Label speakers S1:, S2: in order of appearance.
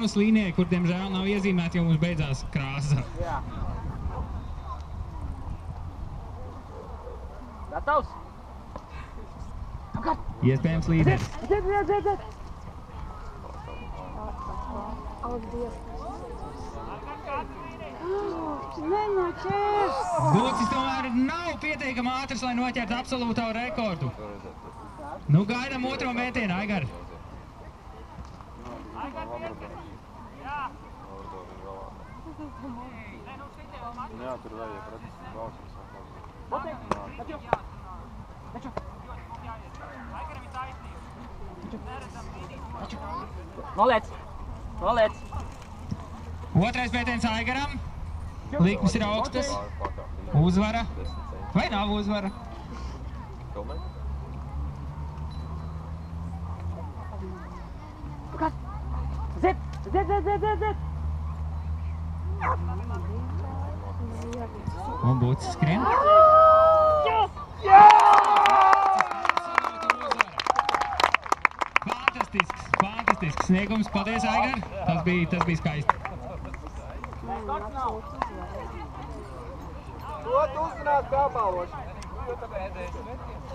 S1: bonus līnijai, kur, diemžēl, nav iezīmēta, jo mums beidzās krāsa.
S2: Jā. Gatavs?
S1: Iespējams līderis.
S2: Ziet!
S1: Bucis tomēr nav pietiekami ātrs, lai noķertu absolūto rekordu. Nu, gaidām otro mētienu, Aigar.
S3: Jā, tur vajag redzēt balsas.
S2: Noliec!
S1: Otrais mētiens Aigaram. Likmes ir augstas. Uzvara. Vai nav uzvara?
S2: Ziet!
S1: Un Bucis skrien. Fantastisks sniegums. Paldies, Aigar. Tas bija skaisti.
S3: To tu uzzināt kā balvoši.